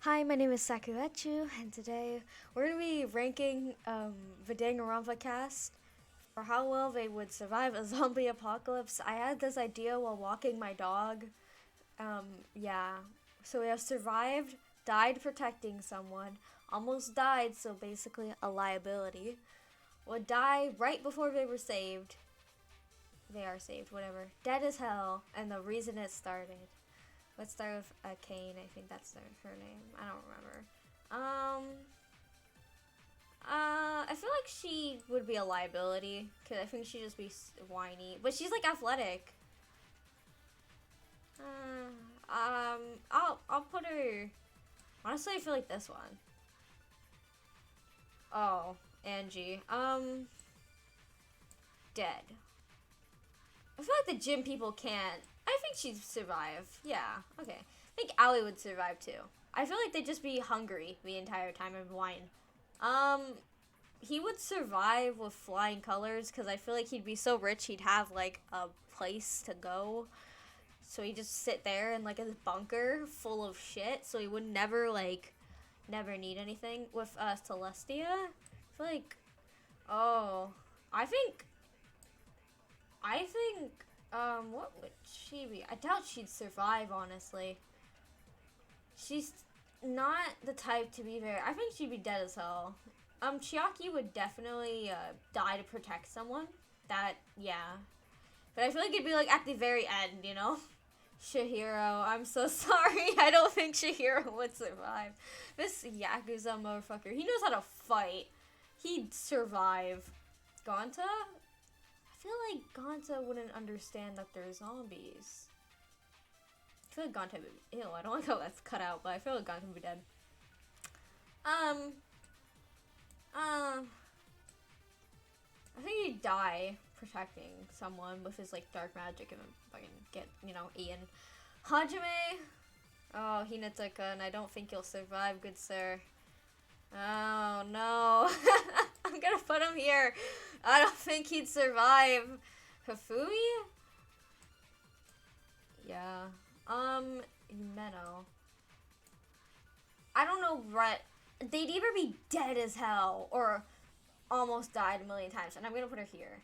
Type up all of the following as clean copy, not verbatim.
Hi, my name is Sakuacho, and today we're going to be ranking the Danganronpa cast for how well they would survive a zombie apocalypse. I had this idea while walking my dog. Yeah. So we have survived, died protecting someone, almost died, so basically a liability. Would die right before they were saved. They are saved, whatever. Dead as hell, and the reason it started. Let's start with Kane. I think that's her name. I don't remember. I feel like she would be a liability because I think she'd just be whiny, but she's like athletic. I'll put her. Honestly, I feel like this one. Oh, Angie. Dead. I feel like the gym people can't. I think she'd survive. Yeah, okay. I think Allie would survive too. I feel like they'd just be hungry the entire time and whine. He would survive with flying colors because I feel like he'd be so rich he'd have like a place to go. So he'd just sit there in like a bunker full of shit so he would never never need anything. With Celestia, I feel like, oh, I think what would she be? I doubt she'd survive, honestly. She's not the type to be very. I think she'd be dead as hell. Chiaki would definitely die to protect someone. That, yeah. But I feel like it'd be like at the very end, you know? Shihiro, I'm so sorry. I don't think Shihiro would survive. This Yakuza motherfucker, he knows how to fight. He'd survive. Gonta? I feel like Gonta wouldn't understand that they're zombies. I feel like Gonta would be, ew, I don't like how that's cut out, but I feel like Gonta would be dead. I think he'd die protecting someone with his like dark magic and then fucking get, eaten. Hajime! Oh, Hinataka, and I don't think you'll survive, good sir. Oh no. I'm gonna put him here. I don't think he'd survive. Hifumi? Yeah. Meno. I don't know, they'd either be dead as hell or almost died a million times, and I'm gonna put her here.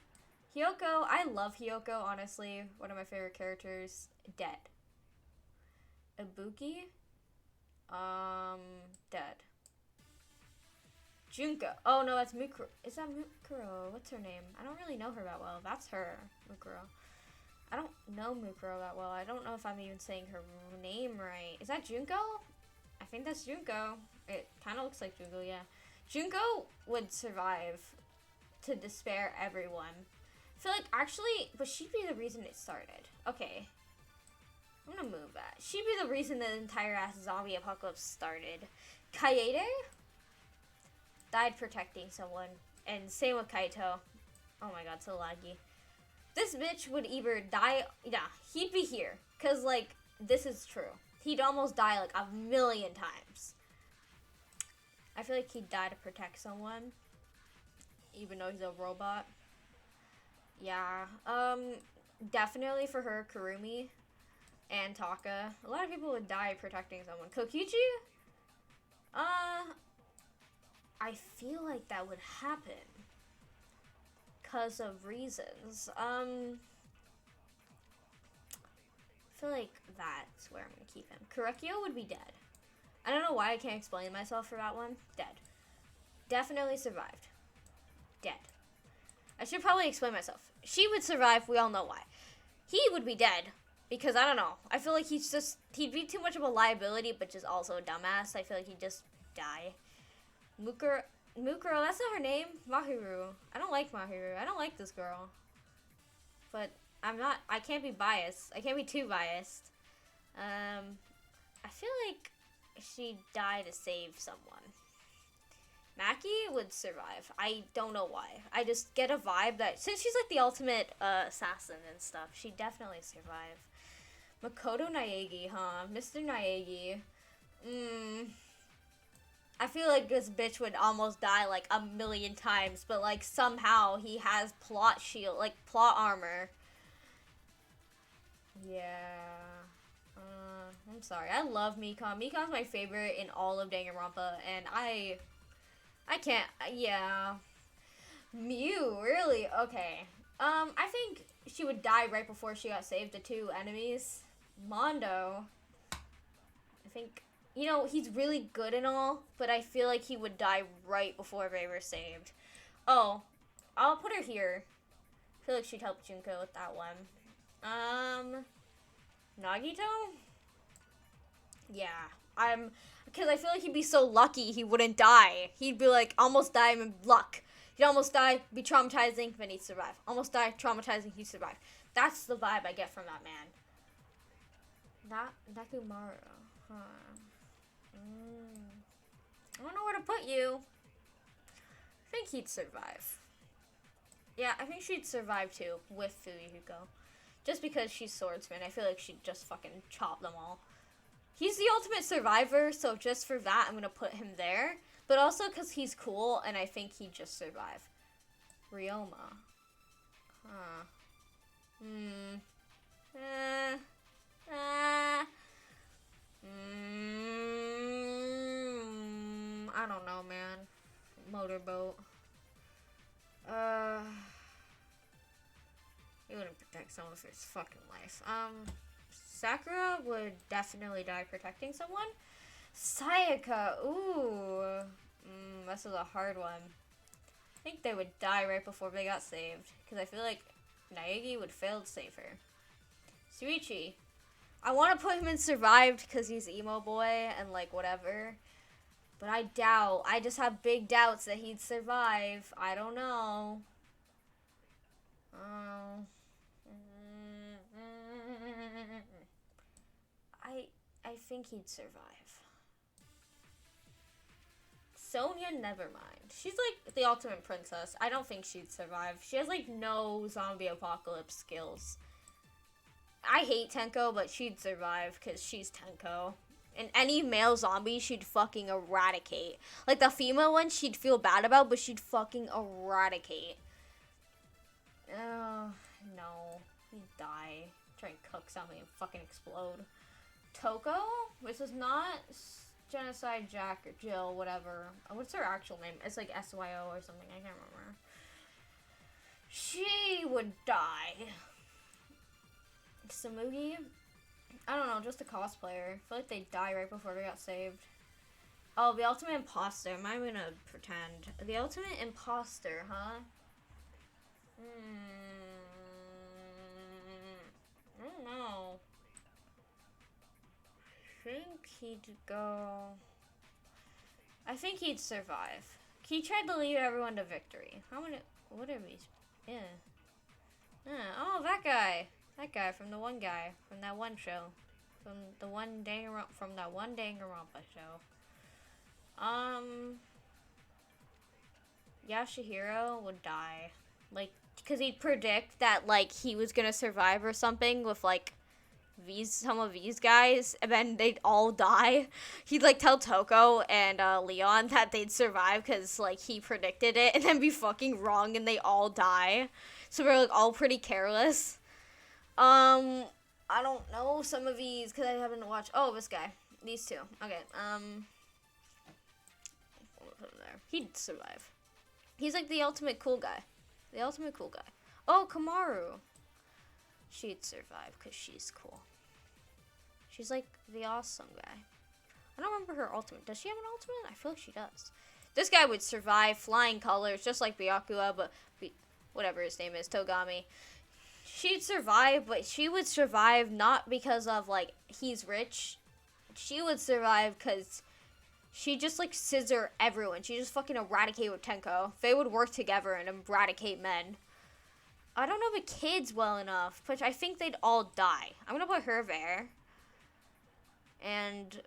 Hyoko, I love Hyoko, honestly. One of my favorite characters. Dead. Ibuki? Dead. Junko. Oh no, that's Mukuro. Is that Mukuro? What's her name? I don't really know her that well. That's her, Mukuro. I don't know Mukuro that well. I don't know if I'm even saying her name right. Is that Junko? I think that's Junko. It kind of looks like Junko, yeah. Junko would survive to despair everyone. I feel like, actually, but she'd be the reason it started. Okay. I'm gonna move that. She'd be the reason the entire ass zombie apocalypse started. Kaede died protecting someone. And same with Kaito. Oh my god, so laggy. This bitch would either die. Yeah, he'd be here. Because, like, this is true. He'd almost die, like, a million times. I feel like he'd die to protect someone. Even though he's a robot. Yeah. Definitely for her, Kurumi and Taka. A lot of people would die protecting someone. Kokichi? I feel like that would happen. Because of reasons. I feel like that's where I'm going to keep him. Kurekio would be dead. I don't know why I can't explain myself for that one. Dead. Definitely survived. Dead. I should probably explain myself. She would survive. We all know why. He would be dead. Because, I don't know. I feel like he'd be too much of a liability, but just also a dumbass. I feel like he'd just die. Mukuro, that's not her name. Mahiru. I don't like Mahiru. I don't like this girl. But I can't be biased. I can't be too biased. I feel like she'd die to save someone. Maki would survive. I don't know why. I just get a vibe that since she's like the ultimate assassin and stuff, she'd definitely survive. Makoto Naegi, huh? Mr. Naegi. I feel like this bitch would almost die like a million times, but like somehow he has plot shield, like plot armor. Yeah. I'm sorry. I love Mikan. Mikan's my favorite in all of Danganronpa, and I can't. Yeah. Mew, really? Okay. I think she would die right before she got saved. The two enemies. Mondo. I think, you know, he's really good and all, but I feel like he would die right before they were saved. Oh, I'll put her here. I feel like she'd help Junko with that one. Nagito? Yeah. Because I feel like he'd be so lucky he wouldn't die. He'd be like, almost die, I'm in luck. He'd almost die, be traumatizing, then he'd survive. Almost die, traumatizing, he'd survive. That's the vibe I get from that man. Nakumaru. Huh. I don't know where to put you. I think he'd survive. Yeah, I think she'd survive too, with Fuyuhiko. Just because she's swordsman, I feel like she'd just fucking chop them all. He's the ultimate survivor, so just for that, I'm gonna put him there. But also because he's cool, and I think he'd just survive. Ryoma. Huh. I don't know, man. Motorboat. He wouldn't protect someone for his fucking life. Sakura would definitely die protecting someone. Sayaka, ooh. This is a hard one. I think they would die right before they got saved. Because I feel like Naegi would fail to save her. Suichi. I want to put him in survived because he's emo boy and like whatever. But I doubt. I just have big doubts that he'd survive. I don't know. I think he'd survive. Sonia, never mind. She's like the ultimate princess. I don't think she'd survive. She has like no zombie apocalypse skills. I hate Tenko, but she'd survive because she's Tenko. And any male zombie she'd fucking eradicate. Like the female one she'd feel bad about, but she'd fucking eradicate. Oh, no. He'd die. Try and cook something and fucking explode. Toko? This is not Genocide Jack or Jill, whatever. What's her actual name? It's like SYO or something. I can't remember. She would die. Samugi? I don't know, just a cosplayer. I feel like they die right before they got saved. Oh, the ultimate imposter. Am I gonna pretend? The ultimate imposter, huh? I don't know. I think he'd go... I think he'd survive. He tried to lead everyone to victory. How many... What are these? Yeah. Oh, that guy. That guy from the one guy. From that one show. From that one Danganronpa show. Yashihiro would die. Like, because he'd predict that, like, he was gonna survive or something with, like, some of these guys, and then they'd all die. He'd like tell Toko and Leon that they'd survive because like he predicted it, and then be fucking wrong and they all die. So we're like all pretty careless. I don't know some of these because I haven't watched. Oh, this guy, these two. Okay. He'd survive. He's like the ultimate cool guy. The ultimate cool guy. Oh, Kamaru. She'd survive because she's cool. She's like the awesome guy. I don't remember her ultimate. Does she have an ultimate? I feel like she does. This guy would survive flying colors just like Byakuya, but whatever his name is, Togami. She'd survive, but she would survive not because of like he's rich. She would survive because she just like scissor everyone. She just fucking eradicate with Tenko. They would work together and eradicate men. I don't know the kids well enough, but I think they'd all die. I'm gonna put her there. And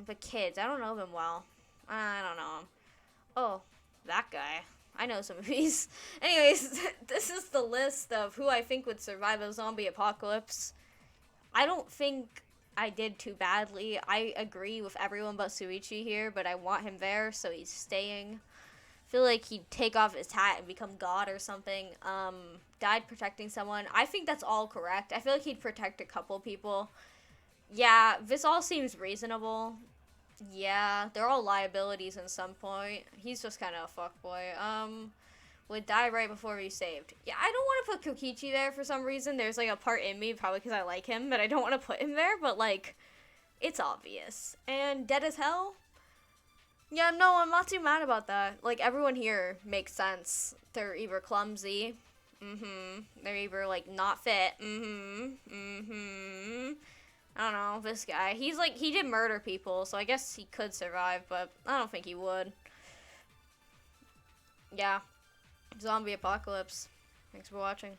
the kids. I don't know them well. I don't know them. Oh, that guy. I know some of these. Anyways, this is the list of who I think would survive a zombie apocalypse. I don't think I did too badly. I agree with everyone but Suichi here, but I want him there, so he's staying. feel like he'd take off his hat and become God or something. Died protecting someone. I think that's all correct. I feel like he'd protect a couple people. Yeah, this all seems reasonable. Yeah, they're all liabilities at some point. He's just kind of a fuckboy. Would die right before he's saved. Yeah, I don't want to put Kokichi there for some reason. There's, like, a part in me, probably because I like him, that I don't want to put him there, but, like, it's obvious. And dead as hell? Yeah, no, I'm not too mad about that. Like, everyone here makes sense. They're either clumsy. They're either, like, not fit. I don't know, this guy. He's, like, he did murder people, so I guess he could survive, but I don't think he would. Yeah. Zombie apocalypse. Thanks for watching.